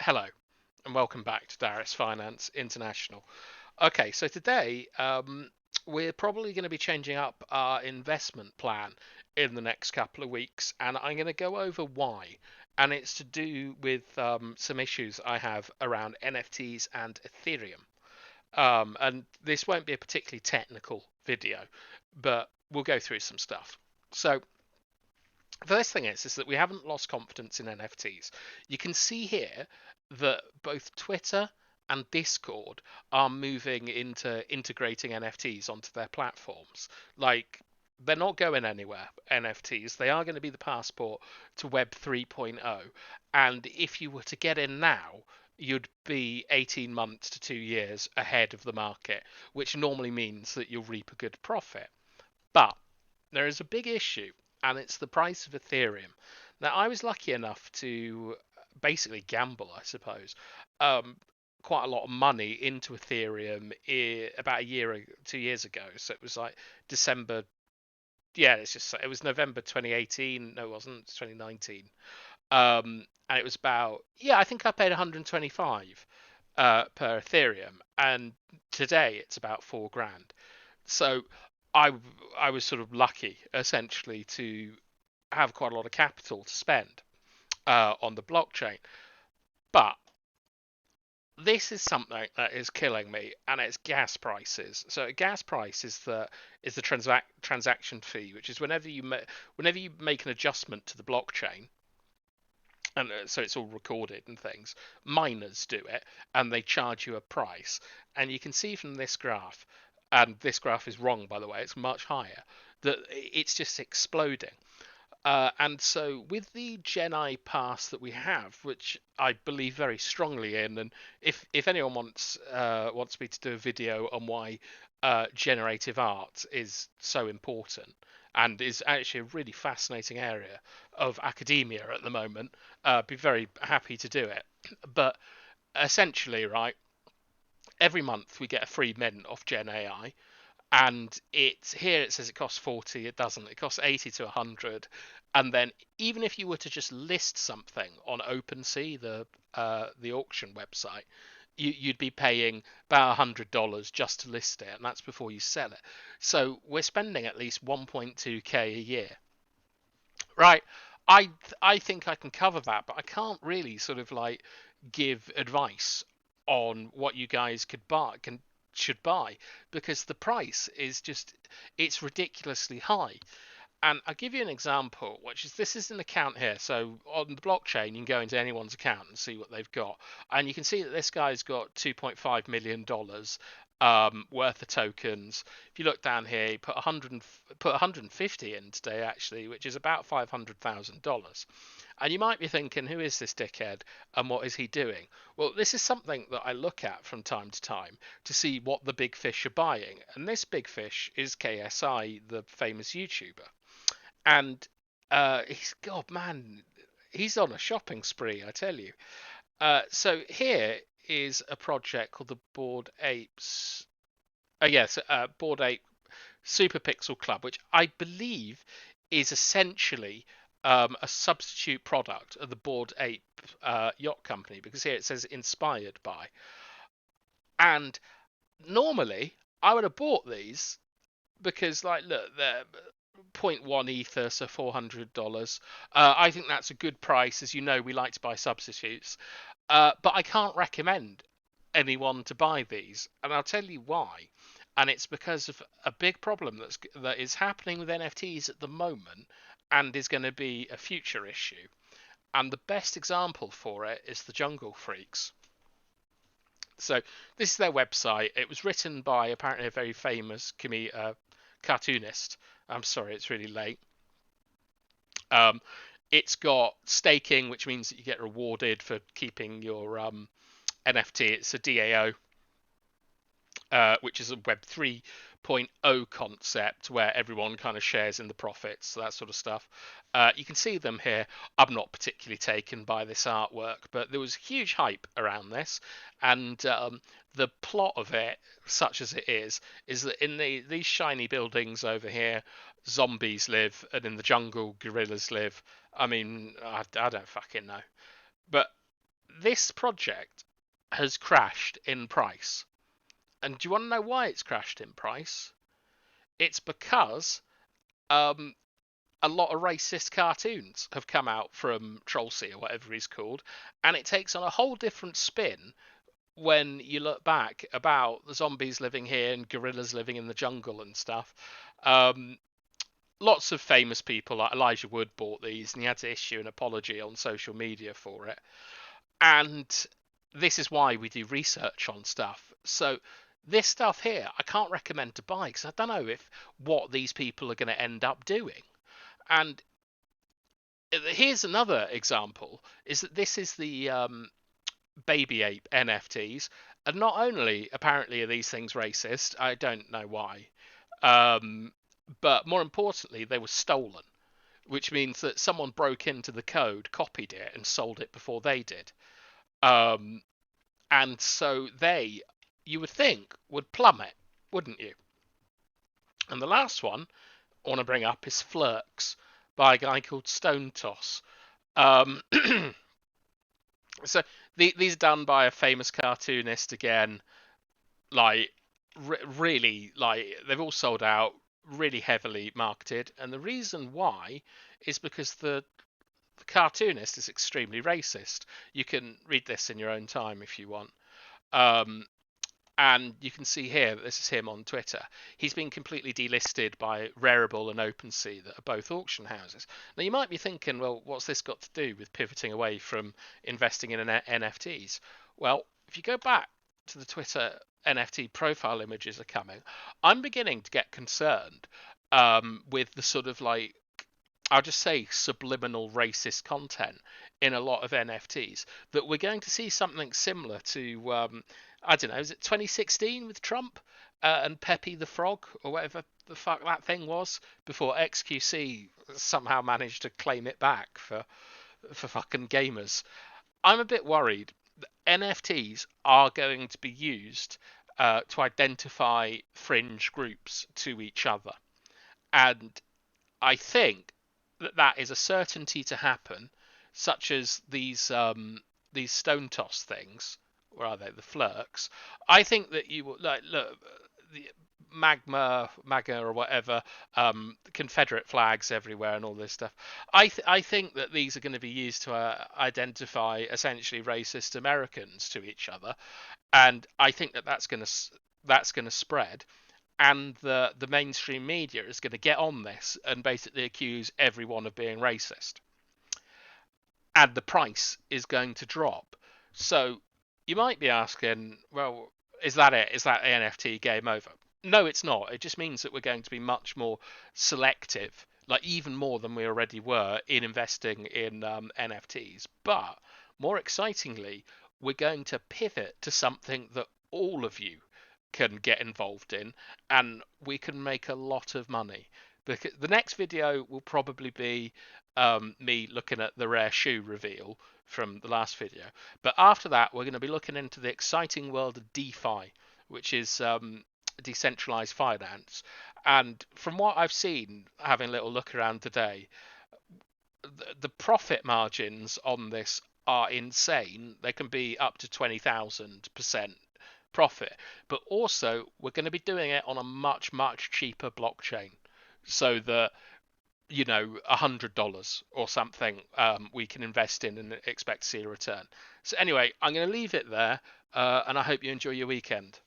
Hello, and welcome back to Darius Finance International. Okay, so today we're probably going to be changing up our investment plan in the next couple of weeks, and I'm going to go over why. And it's to do with some issues I have around NFTs and Ethereum. And this won't be a particularly technical video, but we'll go through some stuff. So, the first thing is that we haven't lost confidence in NFTs. You can see here that both Twitter and Discord are moving into integrating NFTs onto their platforms. Like, they're not going anywhere, NFTs. They are going to be the passport to Web 3.0. And if you were to get in now, you'd be 18 months to 2 years ahead of the market, which normally means that you'll reap a good profit. But there is a big issue, and it's the price of Ethereum. Now, I was lucky enough to basically gamble, I suppose, um, quite a lot of money into Ethereum about a year, 2 years ago. So it was like December. Yeah, it was November 2018. No, it wasn't. It's 2019. And it was about, yeah, I think I paid 125 per Ethereum, and today it's about 4 grand. So I I was sort of lucky essentially to have quite a lot of capital to spend on the blockchain. But this is something that is killing me, and it's gas prices. So gas price is the transaction fee, which is whenever you make an adjustment to the blockchain, and so it's all recorded and things. Miners do it, and they charge you a price. And you can see from this graph, and this graph is wrong by the way, it's much higher, that it's just exploding. And so with the Gen I pass that we have, which I believe very strongly in, and if anyone wants me to do a video on why generative art is so important and is actually a really fascinating area of academia at the moment, I'd be very happy to do it. But essentially, right, every month we get a free mint off Gen AI, and it's here it says it costs 40. It doesn't. It costs 80 to 100. And then even if you were to just list something on OpenSea, the auction website, you'd be paying about $100 just to list it, and that's before you sell it. So we're spending at least 1.2k a year, right? I think I can cover that, but I can't really sort of like give advice on what you guys could buy can should buy, because the price is just, it's ridiculously high. And I'll give you an example, which is, this is an account here. So on the blockchain, you can go into anyone's account and see what they've got. And you can see that this guy's got $2.5 million worth of tokens. If you look down here, he put 150 in today, actually, which is about $500,000. And you might be thinking, who is this dickhead and what is he doing? Well, this is something that I look at from time to time to see what the big fish are buying. And this big fish is KSI, the famous YouTuber. And God, man, he's on a shopping spree, I tell you. So here is a project called the Bored Apes. Oh yes, Bored Ape Super Pixel Club, which I believe is essentially a substitute product of the Bored Ape yacht company, because here it says inspired by. And normally I would have bought these because, like, look, they're zero point 0.1 ether, so $400. I think that's a good price. As you know, we like to buy substitutes, but I can't recommend anyone to buy these, and I'll tell you why. And it's because of a big problem that is happening with NFTs at the moment, and is going to be a future issue. And the best example for it is the Jungle Freaks. So this is their website. It was written by apparently a very famous cartoonist. I'm sorry, it's really late. Um, it's got staking, which means that you get rewarded for keeping your NFT. It's a DAO, which is a Web 3.0 concept where everyone kind of shares in the profits, that sort of stuff. You can see them here. I'm not particularly taken by this artwork, but there was huge hype around this, and the plot of it, such as it is that in these shiny buildings over here, zombies live, and in the jungle, gorillas live. I mean, I don't fucking know, but this project has crashed in price. And do you want to know why it's crashed in price? It's because um, a lot of racist cartoons have come out from Trollsea or whatever he's called, and it takes on a whole different spin when you look back about the zombies living here and gorillas living in the jungle and stuff. Um, Lots of famous people like Elijah Wood bought these, and he had to issue an apology on social media for it. And this is why we do research on stuff. So this stuff here, I can't recommend to buy because I don't know if what these people are going to end up doing. And here's another example: is that this is the baby ape NFTs, and not only apparently are these things racist, I don't know why, um, but more importantly, they were stolen, which means that someone broke into the code, copied it, and sold it before they did. Um, and so they, you would think, would plummet, wouldn't you? And the last one I want to bring up is Flirks by a guy called Stone Toss. Um, so these are done by a famous cartoonist again. Like really, like they've all sold out, really heavily marketed, and the reason why is because the cartoonist is extremely racist. You can read this in your own time if you want. Um, and you can see here that this is him on Twitter. He's been completely delisted by Rarible and OpenSea, that are both auction houses. Now you might be thinking, well, what's this got to do with pivoting away from investing in NFTs? Well, if you go back to the Twitter NFT profile images are coming, I'm beginning to get concerned with the sort of like, I'll just say, subliminal racist content in a lot of NFTs, that we're going to see something similar to, I don't know, is it 2016 with Trump and Pepe the Frog or whatever the fuck that thing was, before XQC somehow managed to claim it back for fucking gamers. I'm a bit worried that NFTs are going to be used to identify fringe groups to each other. And I think that that is a certainty to happen, such as these stone toss things, or are they the flirks? I think that you will like look the MAGA or whatever, Confederate flags everywhere and all this stuff. I think that these are going to be used to identify essentially racist Americans to each other, and I think that that's going to spread, and the mainstream media is going to get on this and basically accuse everyone of being racist, and the price is going to drop. So you might be asking, well, is that it? Is that NFT game over? No, it's not. It just means that we're going to be much more selective, like even more than we already were in investing in NFTs. But more excitingly, we're going to pivot to something that all of you can get involved in, and we can make a lot of money. Because the next video will probably be me looking at the rare shoe reveal from the last video. But after that, we're going to be looking into the exciting world of DeFi, which is decentralized finance. And from what I've seen, having a little look around today, the profit margins on this are insane. They can be up to 20,000% profit. But also, we're going to be doing it on a much, much cheaper blockchain. So that, $100 or something we can invest in and expect to see a return. So anyway, I'm going to leave it there, and I hope you enjoy your weekend.